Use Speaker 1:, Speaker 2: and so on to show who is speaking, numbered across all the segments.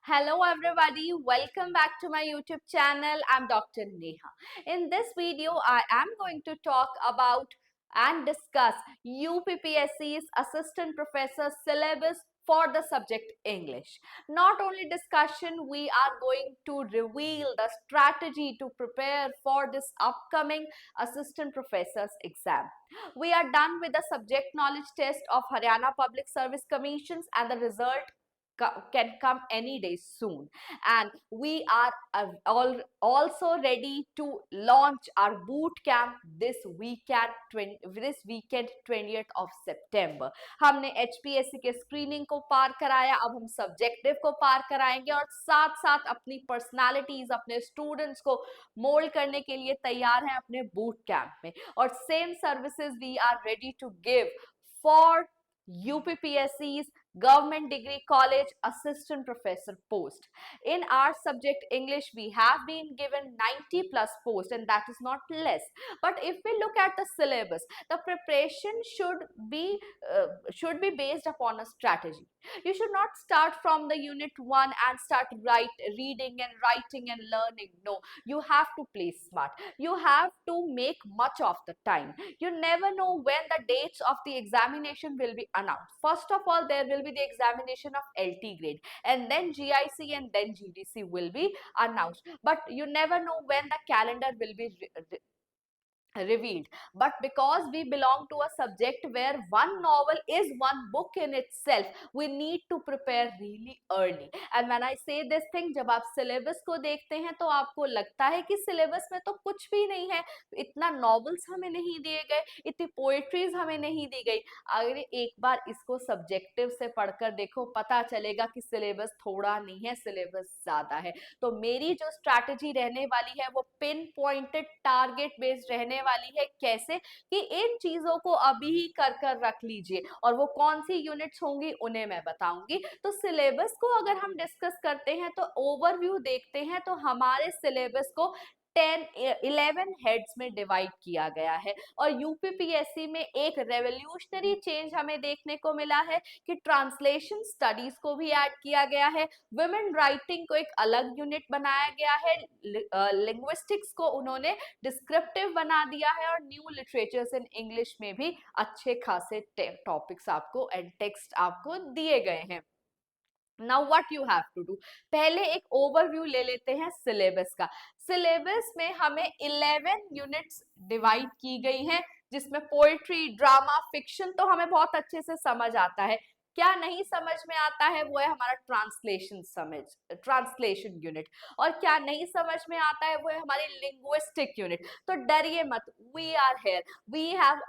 Speaker 1: Hello everybody, welcome back to my YouTube channel. I'm Dr. Neha. In this video, I am going to talk about and discuss UPPSC's Assistant Professor syllabus for the subject English. Not only discussion, we are going to reveal the strategy to prepare for this upcoming Assistant Professor's exam. We are done with the subject knowledge test of Haryana Public Service Commissions and the result can come any day soon, and we are also ready to launch our boot camp this weekend 20th of September. हमने HPSC के screening को पार कराया, अब हम subjective को पार कराएंगे और साथ साथ अपनी पर्सनालिटीज, अपने स्टूडेंट्स को मोल्ड करने के लिए तैयार हैं अपने बूट कैंप में। और same services we are ready to give for UPPSC's Government Degree College Assistant Professor post. In our subject English, we have been given 90 plus posts, and that is not less. But if we look at the syllabus, the preparation should be based upon a strategy. You should not start from the unit 1 and start reading and writing and learning. No, you have to play smart. You have to make much of the time. You never know when the dates of the examination will be announced. First of all, there will be the examination of LT grade, and then GIC, and then GDC will be announced. But you never know when the calendar will be revealed. But because we belong to a subject where one novel is one book in itself, we need to prepare really early. And when I say this thing, जब आप syllabus को देखते हैं तो आपको लगता है कि syllabus में तो कुछ भी नहीं है, इतना novels हमें नहीं दिए गए, इतनी poetries हमें नहीं दी गई। अगर एक बार इसको subjective से पढ़कर देखो, पता चलेगा कि syllabus थोड़ा नहीं है, syllabus ज़्यादा है। तो मेरी जो strategy रहने वाली है वो पिन पॉइंटेड टारगेट बेस्ड रहने वाली है। कैसे कि इन चीजों को अभी ही कर रख लीजिए, और वो कौन सी यूनिट्स होंगी उन्हें मैं बताऊंगी। तो सिलेबस को अगर हम डिस्कस करते हैं तो ओवरव्यू देखते हैं तो हमारे सिलेबस को 11 हेड्स में डिवाइड किया गया है। और यूपीपीएससी में एक रेवोल्यूशनरी चेंज हमें देखने को मिला है कि ट्रांसलेशन स्टडीज को भी ऐड किया गया है, वुमेन राइटिंग को एक अलग यूनिट बनाया गया है, लिंग्विस्टिक्स को उन्होंने डिस्क्रिप्टिव बना दिया है, और न्यू लिटरेचर्स इन इंग्लिश में भी अच्छे खासे टॉपिक्स आपको एंड टेक्स्ट आपको दिए गए हैं। Now what you have to do, पहले एक ओवरव्यू ले लेते हैं सिलेबस का। सिलेबस में हमें 11 यूनिट्स डिवाइड की गई हैं, जिसमें पोएट्री, ड्रामा, फिक्शन तो हमें बहुत अच्छे से समझ आता है। क्या नहीं समझ में आता है वो है हमारा ट्रांसलेशन यूनिट, और क्या नहीं समझ में आता है वो है हमारी लिंग्विस्टिक यूनिट। तो डरिए मत, we are here, we have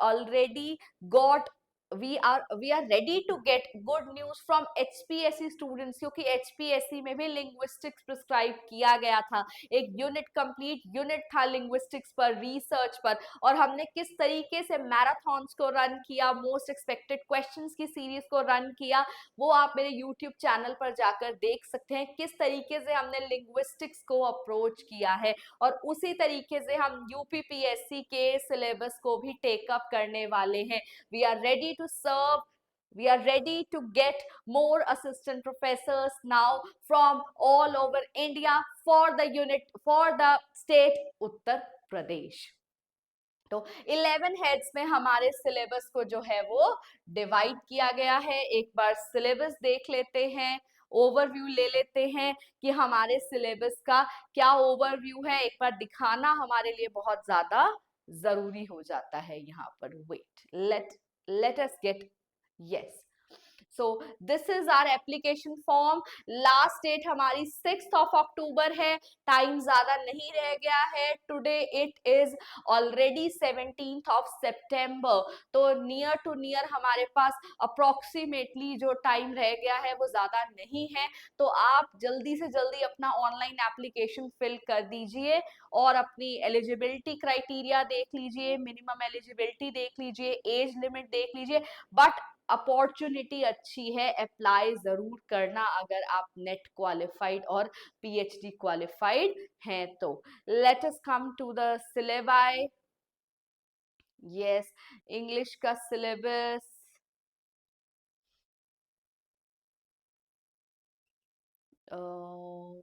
Speaker 1: already got we are ready to get good news from HPSC students, क्योंकि HPSC में भी linguistics प्रिस्क्राइब किया गया था। एक यूनिट कंप्लीट यूनिट था लिंग्विस्टिक्स पर, रिसर्च पर, और हमने किस तरीके से मैराथन्स को रन किया, मोस्ट एक्सपेक्टेड क्वेश्चंस की सीरीज को रन किया, वो आप मेरे यूट्यूब चैनल पर जाकर देख सकते हैं किस तरीके से हमने लिंग्विस्टिक्स को अप्रोच किया है। और उसी तरीके से हम यूपीपीएससी के सिलेबस को भी टेकअप करने वाले हैं। We are ready to serve. We are ready to get more assistant professors now from all over India for the state Uttar Pradesh. तो 11 हेड्स में हमारे सिलेबस को जो है वो डिवाइड किया गया है। एक बार सिलेबस देख लेते हैं, ओवरव्यू ले लेते हैं कि हमारे सिलेबस का क्या ओवरव्यू है। एक बार दिखाना हमारे लिए बहुत ज्यादा जरूरी हो जाता है। यहाँ पर wait, let us get, yes, so this is our application form. Last date हमारी 6th of October है, टाइम ज्यादा नहीं रह गया है। Today it is already 17th of September, तो नियर टू नियर हमारे पास अप्रोक्सीमेटली जो टाइम रह गया है वो ज्यादा नहीं है। तो आप जल्दी से जल्दी अपना ऑनलाइन एप्लीकेशन फिल कर दीजिए और अपनी एलिजिबिलिटी क्राइटेरिया देख लीजिए, मिनिमम एलिजिबिलिटी देख लीजिए, एज लिमिट देख लीजिए। बट अपॉर्चुनिटी अच्छी है, अप्लाई जरूर करना अगर आप नेट क्वालिफाइड और पीएचडी क्वालिफाइड हैं तो। Let us come to the syllabi. Yes, English का syllabus uh,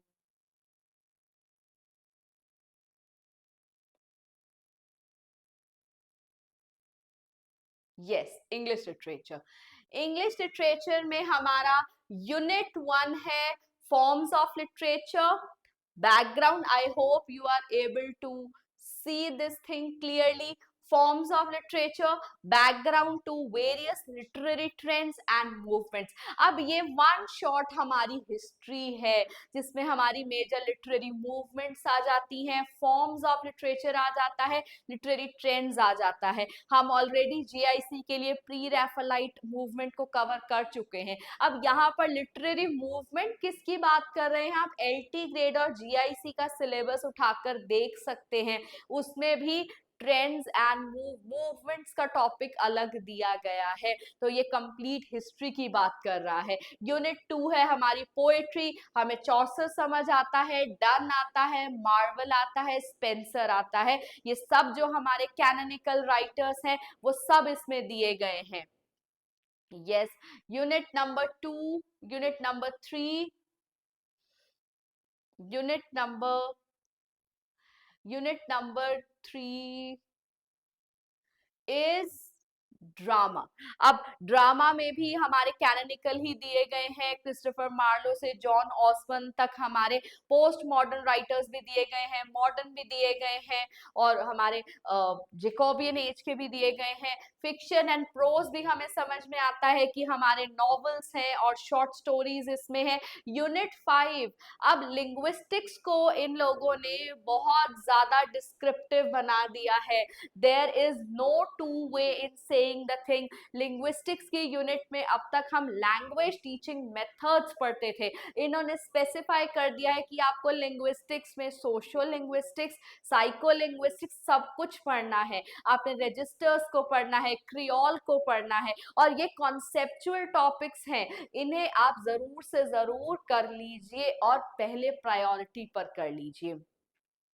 Speaker 1: yes, English literature. English literature में हमारा यूनिट 1 है forms of literature. Background, I hope you are able to see this thing clearly. Forms of literature, background to various literary trends and movements. अब ये one shot हमारी history है जिसमें हमारी major literary movements आ जाती हैं, forms of literature आ जाता है, लिटरेरी ट्रेंड्स आ जाता है। हम ऑलरेडी जीआईसी के लिए प्री रैफलाइट मूवमेंट को कवर कर चुके हैं। अब यहाँ पर लिटरेरी मूवमेंट किसकी बात कर रहे हैं, आप एलटी ग्रेड और जीआईसी का सिलेबस उठाकर देख सकते हैं, उसमें भी ट्रेंड्स एंड मूवमेंट्स का टॉपिक अलग दिया गया है। तो ये कंप्लीट हिस्ट्री की बात कर रहा है। यूनिट 2 है हमारी पोएट्री, हमें चौसर समझ आता है, डन आता है, मार्वल आता है, स्पेंसर आता है, ये सब जो हमारे कैनोनिकल राइटर्स हैं वो सब इसमें दिए गए हैं। Yes, unit number 2, unit number 3, unit number unit number 3 is drama. अब ड्रामा में भी हमारे कैनोनिकल ही दिए गए हैं, क्रिस्टोफर मार्लो से जॉन ऑस्बर्न तक हमारे पोस्ट मॉडर्न राइटर्स भी दिए गए हैं, मॉडर्न भी दिए गए हैं, और हमारे जेकोबियन एज के भी दिए गए हैं। फिक्शन एंड प्रोज भी हमें समझ में आता है कि हमारे नॉवेल्स हैं और शॉर्ट स्टोरीज इसमें है। यूनिट 5, अब लिंग्विस्टिक्स को इन लोगों ने बहुत ज्यादा डिस्क्रिप्टिव बना दिया है। There is no two way in saying the thing. Linguistics की यूनिट में अब तक हम लैंग्वेज टीचिंग मेथड्स पढ़ते थे, इन्होंने स्पेसिफाई कर दिया है कि आपको लिंग्विस्टिक्स में सोशल लिंग्विस्टिक्स, साइको लिंग्विस्टिक्स सब कुछ पढ़ना है। आपने रजिस्टर्स को पढ़ना है, क्रियोल को पढ़ना है, और ये कॉन्सेप्चुअल टॉपिक्स हैं, इन्हें आप जरूर से जरूर कर लीजिए और पहले प्रायोरिटी पर कर लीजिए।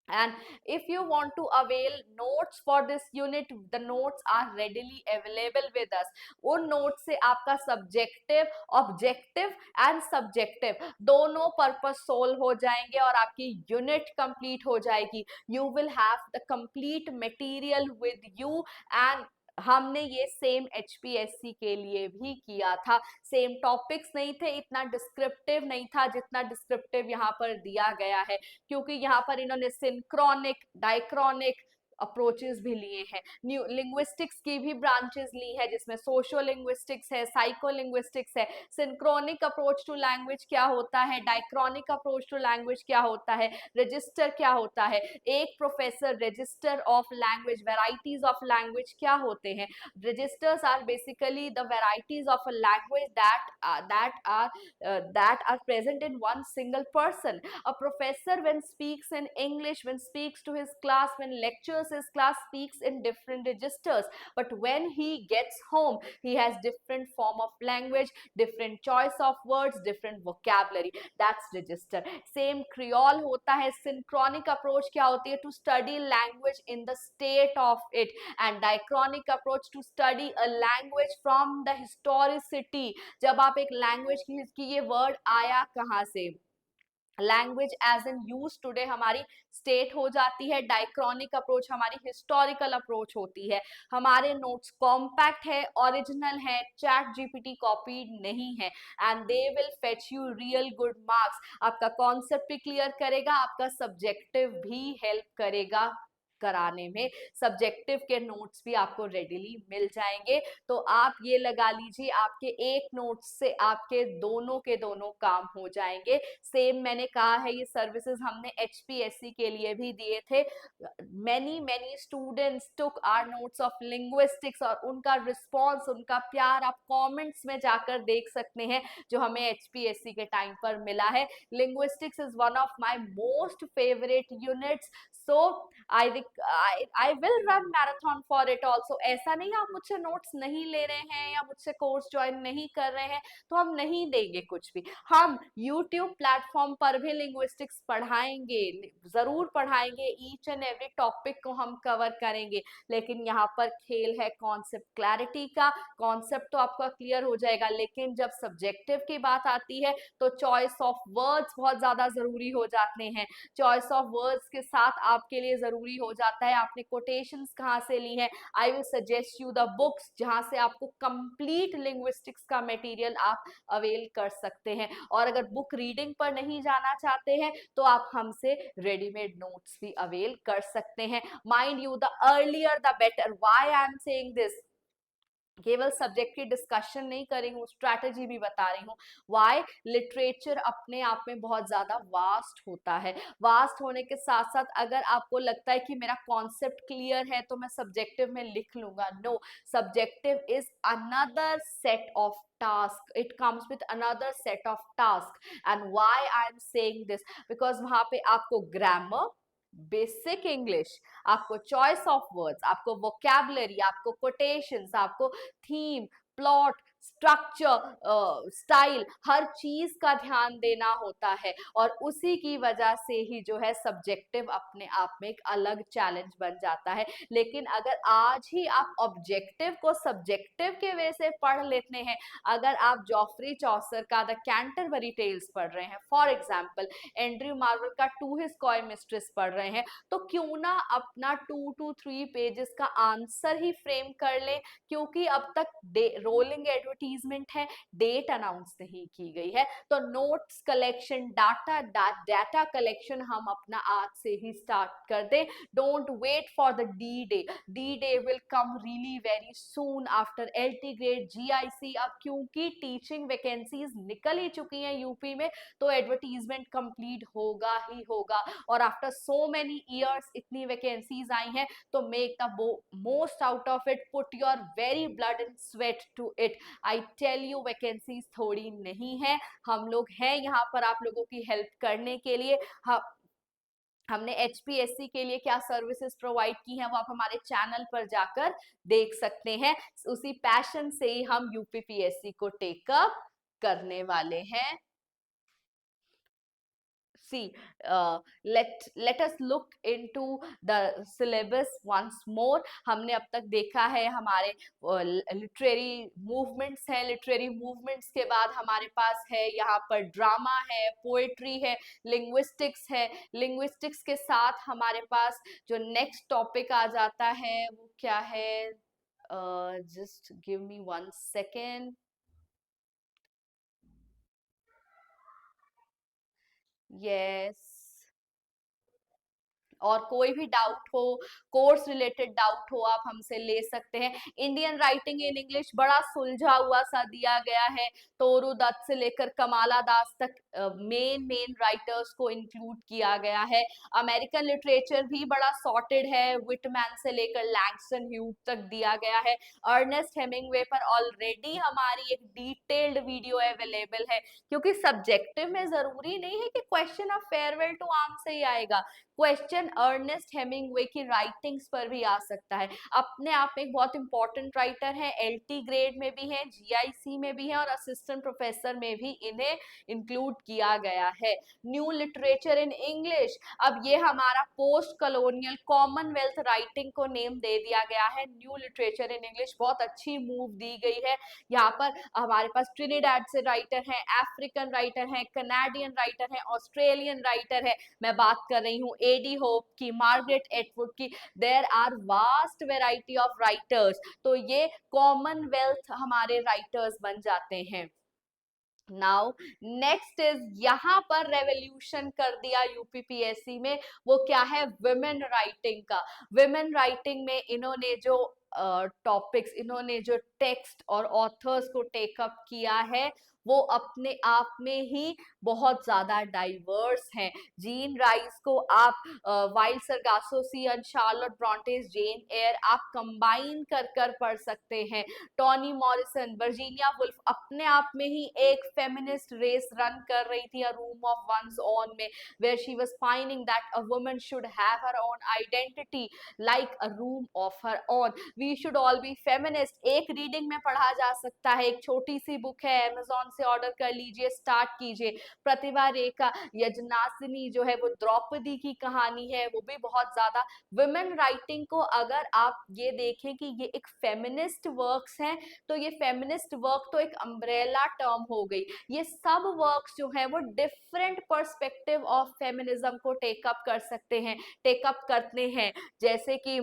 Speaker 1: And if you want to avail notes for this unit, the notes are readily available with us. उन notes से आपका subjective, objective and subjective दोनों purpose solve हो जाएंगे और आपकी unit complete हो जाएगी। You will have the complete material with you, and हमने ये सेम HPSC के लिए भी किया था। सेम टॉपिक्स नहीं थे, इतना डिस्क्रिप्टिव नहीं था जितना डिस्क्रिप्टिव यहाँ पर दिया गया है, क्योंकि यहाँ पर इन्होंने सिंक्रोनिक, डाइक्रोनिक अप्रोचेस भी लिए हैं। न्यू लिंग्विस्टिक्स की भी ब्रांचेस ली है जिसमें सोशो लिंग्विस्टिक्स है, साइको लिंग्विस्टिक्स है। सिंक्रोनिक अप्रोच टू लैंग्वेज क्या होता है, डाइक्रोनिक अप्रोच टू लैंग्वेज क्या होता है, रजिस्टर क्या होता है, एक professor register of language, varieties of language क्या होते हैं। Registers are basically the varieties of a language that are present in one single person. A professor, when speaks in English, when speaks to his class, when lectures his class, speaks in different registers, but when he gets home he has different form of language, different choice of words, different vocabulary. That's register. Same Creole होता है। Synchronic approach क्या होती है, to study language in the state of it, and diachronic approach to study a language from the historicity. जब आप एक language की ये वर्ड आया कहाँ से, language as in use today हमारी स्टेट हो जाती है। डाइक्रोनिक अप्रोच हमारी हिस्टोरिकल अप्रोच होती है। हमारे नोट्स कॉम्पैक्ट है, ओरिजिनल है, चैट जीपीटी कॉपी नहीं है, and they will fetch you real good marks. आपका कॉन्सेप्ट भी क्लियर करेगा, आपका सब्जेक्टिव भी हेल्प करेगा कराने में। सब्जेक्टिव के नोट्स भी आपको रेडिली मिल जाएंगे। तो आप ये लगा लीजिए, आपके एक नोट से आपके दोनों के दोनों काम हो जाएंगे। सेम मैंने कहा है, ये सर्विसेज हमने HPSC के लिए भी दिए थे। many students took our notes of linguistics, और उनका रिस्पॉन्स, उनका प्यार आप कमेंट्स में जाकर देख सकते हैं जो हमें HPSC के टाइम पर मिला है। Linguistics is one of my most favorite units, so I I will run marathon for it also. ऐसा नहीं आप मुझसे नोट्स नहीं ले रहे हैं या मुझसे कोर्स ज्वाइन नहीं कर रहे हैं तो हम नहीं देंगे कुछ भी। हम यूट्यूब प्लेटफॉर्म पर भी लिंग्विस्टिक्स पढ़ाएंगे, जरूर पढ़ाएंगे, ईच एंड एवरी टॉपिक को हम कवर करेंगे। लेकिन यहाँ पर खेल है कॉन्सेप्ट क्लैरिटी का। कॉन्सेप्ट तो आपका क्लियर हो जाएगा, लेकिन जब सब्जेक्टिव की बात आती है तो चॉइस ऑफ वर्ड्स बहुत ज्यादा जरूरी हो जाते हैं। चॉइस ऑफ वर्ड्स के साथ आपके लिए जरूरी हो जाता है आपने कोटेशंस कहाँ से ली है। I will suggest you the books जहां से आपको कंप्लीट लिंग्विस्टिक्स का मटेरियल आप अवेल कर सकते हैं। और अगर बुक रीडिंग पर नहीं जाना चाहते हैं तो आप हमसे रेडीमेड नोट्स भी अवेल कर सकते हैं। Mind you, the earlier the better. Why I am saying this, केवल सब्जेक्ट की डिस्कशन नहीं कर रही हूँ, स्ट्रैटेजी भी बता रही हूँ। वाई, लिटरेचर अपने आप में बहुत ज्यादा वास्ट होता है। वास्ट होने के साथ साथ अगर आपको लगता है कि मेरा कॉन्सेप्ट क्लियर है तो मैं सब्जेक्टिव में लिख लूंगा, no, subjective is another set of task, it comes with another set of task. And why I am saying this, because वहां पे आपको ग्रामर, बेसिक इंग्लिश, आपको चॉइस ऑफ वर्ड्स, आपको वोकैबुलरी, आपको कोटेशंस, आपको थीम, प्लॉट, स्ट्रक्चर, स्टाइल, हर चीज का ध्यान देना होता है। और उसी की वजह से ही जो है सब्जेक्टिव अपने आप में एक अलग चैलेंज बन जाता है। लेकिन अगर आज ही आप ऑब्जेक्टिव को सब्जेक्टिव के वे से पढ़ लेते हैं, अगर आप जॉफ्री चौसर का द कैंटरबरी टेल्स पढ़ रहे हैं, फॉर एग्जाम्पल एंड्रयू मार्वल का टू हिज कॉय मिस्ट्रेस पढ़ रहे हैं, तो क्यों ना अपना 2 to 3 पेजेस का आंसर ही फ्रेम कर ले। क्योंकि अब तक रोलिंग एडवर्टीजमेंट है, डेट अनाउंस नहीं की गई है। तो नोट्स कलेक्शन, डाटा कलेक्शन हम अपना आज से ही स्टार्ट कर दे। Don't wait for the D day, D day will come really very soon after LT grade, GIC. अब क्योंकि टीचिंग वैकेंसीज निकल ही चुकी हैं यूपी में, तो एडवर्टीजमेंट कंप्लीट होगा ही होगा। और आफ्टर सो मेनी ईयर्स इतनी वैकेंसीज आई हैं, तो make the most out of it, put your very blood and sweat to it. I tell you, vacancies थोड़ी नहीं है, हम लोग हैं यहाँ पर आप लोगों की हेल्प करने के लिए। हमने HPSC के लिए क्या सर्विसेज प्रोवाइड की हैं वो आप हमारे चैनल पर जाकर देख सकते हैं। उसी पैशन से ही हम UPPSC को टेकअप करने वाले हैं। See, let us look into the syllabus once more. हमने अब तक देखा है हमारे लिटरेरी मूवमेंट्स हैं, लिटरेरी मूवमेंट्स के बाद हमारे पास है यहाँ पर ड्रामा है, पोएट्री है, लिंग्विस्टिक्स है। लिंग्विस्टिक्स के साथ हमारे पास जो नेक्स्ट टॉपिक आ जाता है वो क्या है, just give me 1 second. Yes, और कोई भी डाउट हो, कोर्स रिलेटेड डाउट हो, आप हमसे ले सकते हैं। इंडियन राइटिंग इन इंग्लिश बड़ा सुलझा हुआ सा दिया गया है, तोरू दत्त से लेकर कमाला दास तक मेन राइटर्स को इंक्लूड किया गया है। अमेरिकन लिटरेचर भी बड़ा सॉर्टेड है, विटमैन से लेकर लैंगस्टन ह्यूज तक दिया गया है। अर्नेस्ट हेमिंगवे पर ऑलरेडी हमारी एक डिटेल्ड वीडियो अवेलेबल है, क्योंकि सब्जेक्टिव में जरूरी नहीं है कि question of farewell to arm से ही आएगा, क्वेश्चन अर्नेस्ट हेमिंगवे की राइटिंग्स पर भी आ सकता है। अपने आप में एक बहुत इंपॉर्टेंट राइटर है, LT ग्रेड में भी है, GIC में भी है, और असिस्टेंट प्रोफेसर में भी इन्हें इंक्लूड किया गया है। न्यू लिटरेचर इन इंग्लिश, अब ये हमारा पोस्ट कॉलोनियल कॉमनवेल्थ राइटिंग को नेम दे दिया गया है। न्यू लिटरेचर इन इंग्लिश बहुत अच्छी मूव दी गई है। यहाँ पर हमारे पास ट्रिनिडाड से राइटर है, अफ्रीकन राइटर है, कनाडियन राइटर है, ऑस्ट्रेलियन राइटर है। मैं बात कर रही हूँ एडी होप की, मार्गरेट एटवुड की। There are vast variety of writers. तो ये कॉमनवेल्थ हमारे राइटर्स बन जाते हैं। नाउ नेक्स्ट इज, यहाँ पर रेवोल्यूशन कर दिया UPPSC में, वो क्या है, विमेन राइटिंग का। विमेन राइटिंग में इन्होंने जो टॉपिक्स, इन्होंने जो टेक्स्ट और ऑथर्स को टेकअप किया है वो अपने आप में ही बहुत ज्यादा डाइवर्स हैं। जीन राइस को आप वाइल्ड सरगासोसी, शार्लोट ब्रॉन्टेस, जेन एयर आप कंबाइन कर कर पढ़ सकते हैं। टॉनी मॉरिसन, वर्जीनिया वुल्फ अपने आप में ही एक फेमिनिस्ट रेस रन कर रही थी, अ रूम ऑफ वंस ओन में, where she was finding that a woman should have her own identity like a room of her own. We should all be feminist. एक reading में पढ़ा जा सकता है, एक छोटी सी बुक है, अमेजोन से ऑर्डर कर लीजिए, स्टार्ट कीजिए। प्रतिभा रेखा यजनासिनी जो है वो द्रौपदी की कहानी है, वो भी बहुत ज्यादा वुमेन राइटिंग को अगर आप ये देखें कि ये एक फेमिनिस्ट वर्क्स हैं, तो ये फेमिनिस्ट वर्क तो एक अम्ब्रेला टर्म हो गई। ये सब वर्क्स जो है वो डिफरेंट पर्सपेक्टिव ऑफ फेमिनिज्म को टेकअप कर सकते हैं, टेकअप करते हैं। जैसे कि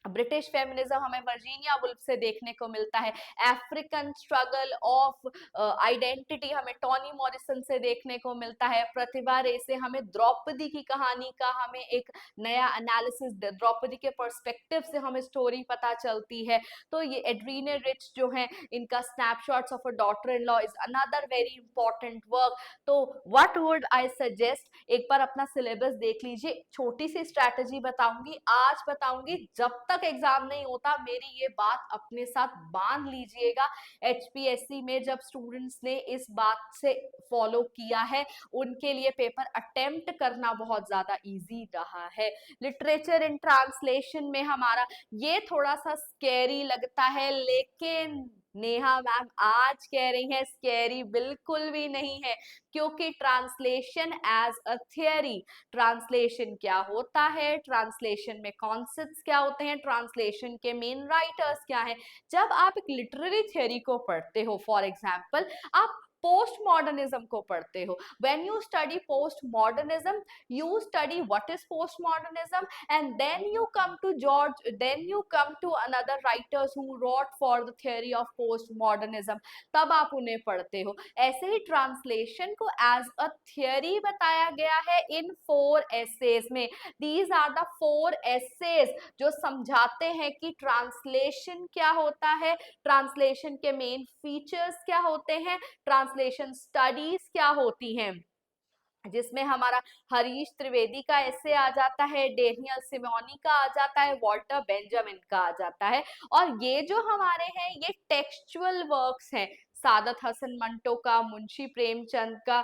Speaker 1: ब्रिटिश फेमिनिज्म हमें वर्जीनिया वुल्फ से देखने को मिलता है, अफ्रीकन स्ट्रगल ऑफ आइडेंटिटी हमें टॉनी मॉरिसन से देखने को मिलता है, प्रतिभा रे से हमें द्रौपदी की कहानी का हमें एक नया एनालिसिस, द्रौपदी के पर्सपेक्टिव से हमें स्टोरी पता चलती है। तो ये एड्रीना रिच जो है, इनका snapshots of a daughter in law is another very important work. तो व्हाट वुड आई सजेस्ट, एक बार अपना सिलेबस देख लीजिए। छोटी सी स्ट्रैटेजी बताऊंगी, आज बताऊंगी, जब तक एग्जाम नहीं होता मेरी ये बात अपने साथ बांध लीजिएगा। एचपीएससी में जब स्टूडेंट्स ने इस बात से फॉलो किया है, उनके लिए पेपर अटेम्प्ट करना बहुत ज्यादा इजी रहा है। लिटरेचर इन ट्रांसलेशन में हमारा ये थोड़ा सा स्कैरी लगता है, लेकिन नेहा मैम आज कह रही हैं स्कैरी बिल्कुल भी नहीं है, क्योंकि translation as a theory, translation क्या होता है, ट्रांसलेशन में कॉन्सेप्ट्स क्या होते हैं, ट्रांसलेशन के मेन राइटर्स क्या हैं। जब आप एक लिटरेरी थियरी को पढ़ते हो, फॉर एग्जाम्पल आप पोस्ट मॉडर्निज्म को पढ़ते हो, when you study post modernism, you study what is post modernism, and then you come to another writers who wrote for the theory of post modernism, तब आप उन्हें पढ़ते हो। ऐसे ही ट्रांसलेशन को एज अ थियरी बताया गया है इन 4 एसेज में। दीज आर द 4 एसेज जो समझाते हैं कि ट्रांसलेशन क्या होता है, ट्रांसलेशन के मेन फीचर्स क्या होते हैं, ट्रांसलेशन स्टडीज क्या होती हैं, जिसमें हमारा हरीश त्रिवेदी का ऐसे आ जाता है, डेनियल सिमोनी का आ जाता है, वॉल्टर बेंजामिन का आ जाता है। और ये जो हमारे हैं ये टेक्सचुअल वर्क्स हैं, सादत हसन मंटो का, मुंशी प्रेमचंद का,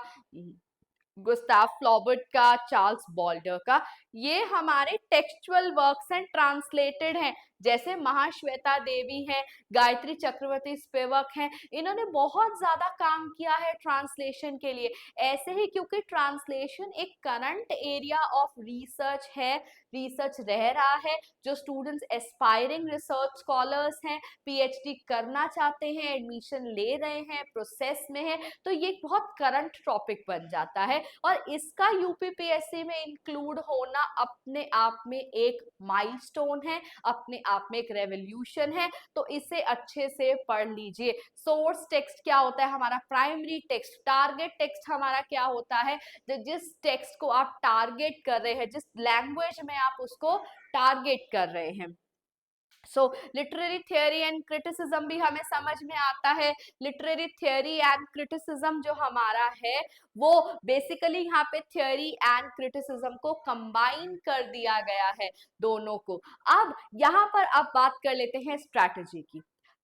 Speaker 1: गुस्ताव फ्लॉबर्ट का, चार्ल्स बॉल्डर का, ये हमारे टेक्सचुअल वर्क्स हैं, ट्रांसलेटेड हैं। जैसे महाश्वेता देवी है, गायत्री चक्रवर्ती स्पिवक हैं, इन्होंने बहुत ज्यादा काम किया है ट्रांसलेशन के लिए। ऐसे ही क्योंकि ट्रांसलेशन एक करंट एरिया ऑफ रिसर्च है, रिसर्च रह रहा है, जो स्टूडेंट्स एस्पायरिंग रिसर्च स्कॉलर्स हैं, पीएचडी करना चाहते हैं, एडमिशन ले रहे हैं, प्रोसेस में है, तो ये बहुत करंट टॉपिक बन जाता है। और इसका यूपीपीएससी में इंक्लूड होना अपने आप में एक माइलस्टोन है, अपने आप में एक रेवोल्यूशन है। तो इसे अच्छे से पढ़ लीजिए। सोर्स टेक्स्ट क्या होता है हमारा, प्राइमरी टेक्स्ट, टारगेट टेक्स्ट हमारा क्या होता है, जिस टेक्स्ट को आप टारगेट कर रहे हैं, जिस लैंग्वेज में आप उसको टारगेट कर रहे हैं। सो लिटरेरी थियोरी एंड क्रिटिसिज्म भी हमें समझ में आता है। लिटरेरी थियोरी एंड क्रिटिसिज्म जो हमारा है वो बेसिकली यहाँ पे थियोरी एंड क्रिटिसिज्म को कंबाइन कर दिया गया है, दोनों को। अब यहाँ पर अब बात कर लेते हैं स्ट्रैटेजी की।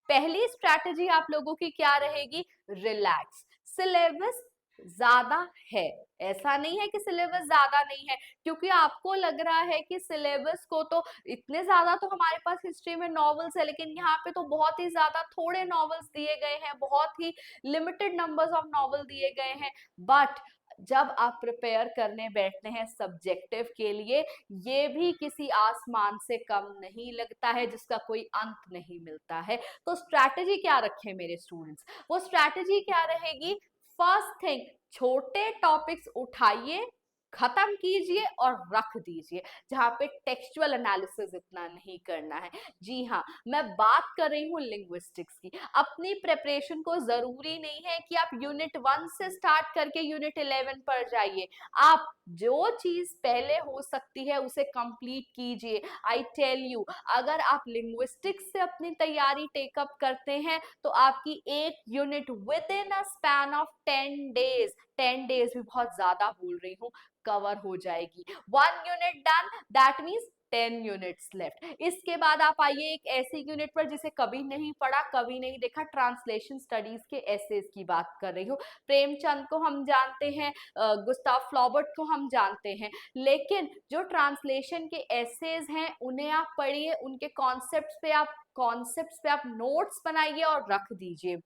Speaker 1: पहली स्ट्रैटेजी आप लोगों की क्या रहेगी, रिलैक्स। सिलेबस ज्यादा है, ऐसा नहीं है कि सिलेबस ज्यादा नहीं है, क्योंकि आपको लग रहा है कि सिलेबस को तो इतने ज्यादा तो हमारे पास हिस्ट्री में नॉवेल्स है, लेकिन यहाँ पे तो बहुत ही ज्यादा थोड़े नॉवेल्स दिए गए हैं, बहुत ही लिमिटेड नंबर्स ऑफ नॉवेल दिए गए हैं। बट जब आप प्रिपेयर करने बैठते हैं सब्जेक्टिव के लिए, ये भी किसी आसमान से कम नहीं लगता है, जिसका कोई अंत नहीं मिलता है। तो स्ट्रैटेजी क्या रखे मेरे स्टूडेंट्स, वो स्ट्रैटेजी क्या रहेगी, फर्स्ट थिंग छोटे टॉपिक्स उठाइए, खत्म कीजिए और रख दीजिए, जहाँ पे टेक्सचुअल एनालिसिस इतना नहीं करना है। जी हाँ, मैं बात कर रही हूँ लिंग्विस्टिक्स की। अपनी प्रिपरेशन को जरूरी नहीं है कि आप यूनिट 1 से स्टार्ट करके यूनिट 11 पर जाइए। आप जो चीज पहले हो सकती है उसे कंप्लीट कीजिए। आई टेल यू, अगर आप लिंग्विस्टिक्स से अपनी तैयारी टेकअप करते हैं तो आपकी एक unit with in a span of 10 days, 10 days भी बहुत ज्यादा बोल रही हूँ, कवर हो जाएगी। 1 unit done, that means 10 units left. इसके बाद आप आइए एक ऐसी यूनिट पर जिसे कभी नहीं पढ़ा, कभी नहीं देखा, ट्रांसलेशन स्टडीज के एसेज की बात कर रही हूँ। प्रेमचंद को हम जानते हैं, गुस्ताव फ्लॉबर्ट को हम जानते हैं, लेकिन जो ट्रांसलेशन के एसेज हैं उन्हें आप पढ़िए, उनके कॉन्सेप्ट्स पे आप नोट्स बनाइए और रख दीजिए।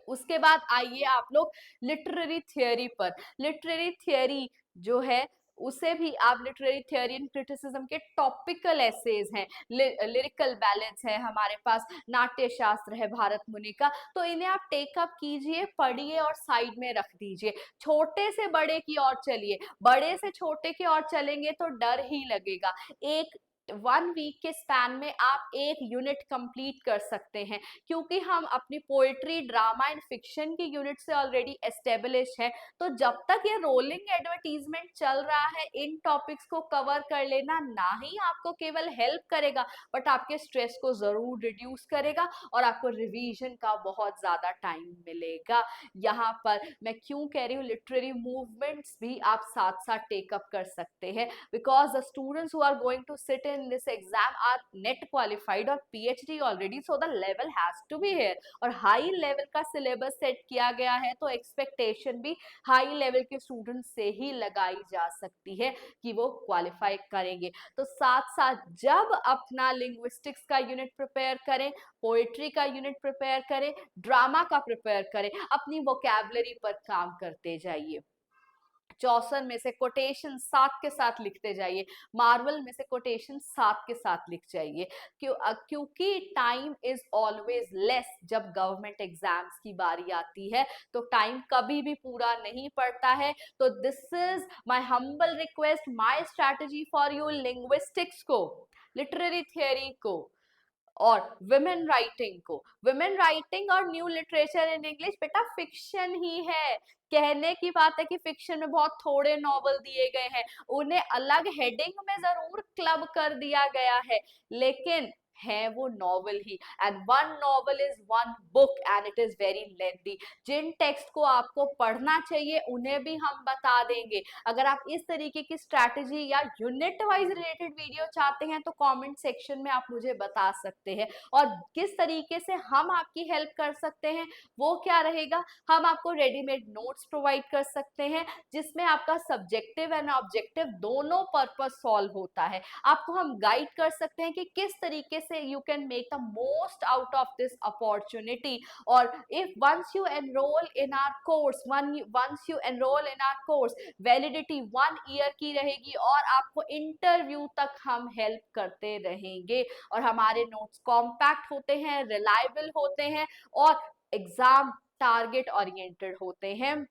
Speaker 1: उसके बाद आइए आप लोग लिटरेरी थियोरी पर। लिटरेरी थियोरी जो है उसे भी आप, लिटरेरी थियोरी एंड क्रिटिसिज्म के टॉपिकल एसेज हैं, लिरिकल बैलेंस है हमारे पास, नाट्य शास्त्र है भारत मुनि का, तो इन्हें आप टेकअप कीजिए, पढ़िए और साइड में रख दीजिए। छोटे से बड़े की ओर चलिए, बड़े से छोटे की ओर चलेंगे तो डर ही लगेगा। एक 1 वीक के स्पैन में आप एक यूनिट कंप्लीट कर सकते हैं, क्योंकि हम अपनी पोएट्री, ड्रामा एंड फिक्शन की यूनिट से ऑलरेडी एस्टेब्लिश है। तो जब तक ये रोलिंग एडवर्टीजमेंट चल रहा है, इन टॉपिक्स को कवर कर लेना ना ही आपको केवल हेल्प करेगा, बट आपके स्ट्रेस को जरूर रिड्यूस करेगा और आपको रिवीजन का बहुत ज्यादा टाइम मिलेगा। यहाँ पर मैं क्यों कह रही हूँ लिटरेरी मूवमेंट्स भी आप साथ साथ टेकअप कर सकते हैं, because the students who are going to sit in this exam are net qualified or PhD already, so the level has to be here। और हाई लेवल का सिलेबस सेट किया गया है तो एक्सपेक्टेशन भी हाई लेवल के student से ही लगाई जा सकती है कि वो क्वालिफाई करेंगे। तो साथ साथ जब अपना लिंग्विस्टिक्स का यूनिट प्रिपेयर करें, पोएट्री का यूनिट प्रिपेयर करें, ड्रामा का प्रिपेयर करें, अपनी वोकैबुलरी पर काम करते जाइए। चौसन में से कोटेशन साथ के साथ लिखते जाइए, मार्वल में से कोटेशन साथ के साथ लिख जाइए। क्योंकि टाइम इज ऑलवेज लेस जब गवर्नमेंट एग्जाम्स की बारी आती है, तो टाइम कभी भी पूरा नहीं पड़ता है। तो this is my humble request, my strategy for you, linguistics को, लिटरेरी थियोरी को और विमेन राइटिंग को। विमेन राइटिंग और न्यू लिटरेचर इन इंग्लिश बेटा फिक्शन ही है। कहने की बात है कि फिक्शन में बहुत थोड़े नॉवल दिए गए हैं, उन्हें अलग हेडिंग में जरूर क्लब कर दिया गया है, लेकिन है वो नॉवल ही। And one novel is one book and it is very lengthy. जिन टेक्स्ट को आपको पढ़ना चाहिए उन्हें भी हम बता देंगे। अगर आप इस तरीके की स्ट्रैटेजी या यूनिट वाइज रिलेटेड वीडियो चाहते हैं तो कमेंट सेक्शन में आप मुझे बता सकते हैं, और किस तरीके से हम आपकी हेल्प कर सकते हैं वो क्या रहेगा। हम आपको रेडीमेड नोट्स प्रोवाइड कर सकते हैं जिसमें आपका सब्जेक्टिव एंड ऑब्जेक्टिव दोनों पर्पस सॉल्व होता है। आपको हम गाइड कर सकते हैं कि किस तरीके से you can make the most out of this opportunity. और if once you enrol in our course, once you enrol in our course, validity 1 year की रहेगी और आपको इंटरव्यू तक हम हेल्प करते रहेंगे। और हमारे नोट्स कॉम्पैक्ट होते हैं, रिलायबल होते हैं और एग्जाम टारगेट ओरिएंटेड होते हैं,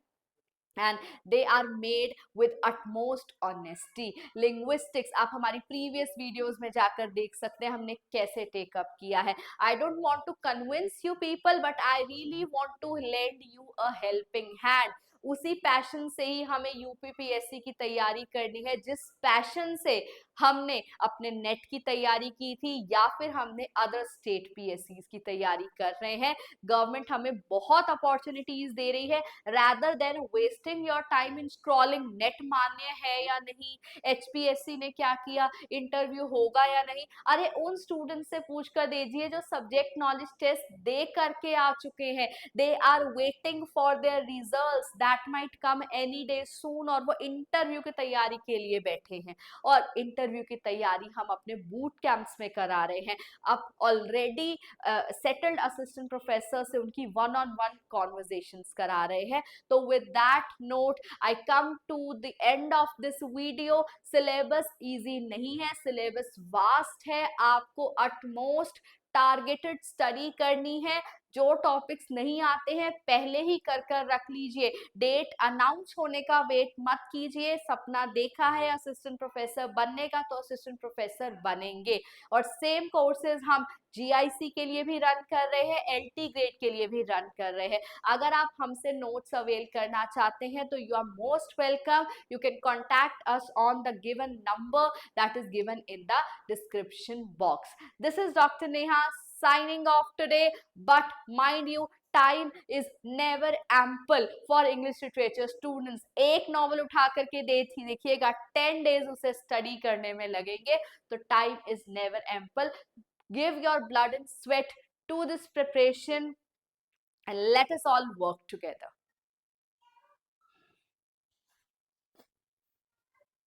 Speaker 1: and they are made with utmost honesty। linguistics आप हमारी previous videos में जाकर देख सकते हैं हमने कैसे take up किया है। I don't want to convince you people, but I really want to lend you a helping hand। उसी पैशन से ही हमें यूपीपीएससी की तैयारी करनी है, जिस पैशन से हमने अपने नेट की तैयारी की थी या फिर हमने अदर स्टेट पीएससी की तैयारी कर रहे हैं। गवर्नमेंट हमें बहुत अपॉर्चुनिटीज दे रही है, rather than wasting your time in scrolling net मान्य है या नहीं, एचपीएससी ने क्या किया, इंटरव्यू होगा या नहीं, अरे उन स्टूडेंट से पूछ कर दीजिए जो सब्जेक्ट नॉलेज टेस्ट दे करके आ चुके हैं। They are waiting for their results that might come any day soon, और वो इंटरव्यू की तैयारी के लिए बैठे हैं। और इंटरव्यू की तैयारी हम अपने बूट कैंप्स में करा रहे हैं। अब ऑलरेडी सेटल्ड असिस्टेंट प्रोफेसर से उनकी 1-on-1 कॉन्वर्जेशंस करा रहे हैं। तो with that note I come to the end of this video. Syllabus easy नहीं है, सिलेबस वास्ट है, आपको अटमोस्ट टारगेटेड स्टडी करनी है। जो टॉपिक्स नहीं आते हैं पहले ही कर कर रख लीजिए, डेट अनाउंस होने का वेट मत कीजिए। सपना देखा है असिस्टेंट प्रोफेसर बनने का तो असिस्टेंट प्रोफेसर बनेंगे। और सेम कोर्सेज हम जीआईसी के लिए भी रन कर रहे हैं, एलटी ग्रेड के लिए भी रन कर रहे हैं। अगर आप हमसे नोट्स अवेल करना चाहते हैं तो you are most welcome. You can contact us on the given number that is given in the description box. This is Dr. Neha signing off today, but mind you, time is never ample for English literature students. एक novel उठा करके देखिएगा 10 days उसे study करने में लगेंगे, तो time is never ample. Give your blood and sweat to this preparation and let us all work together.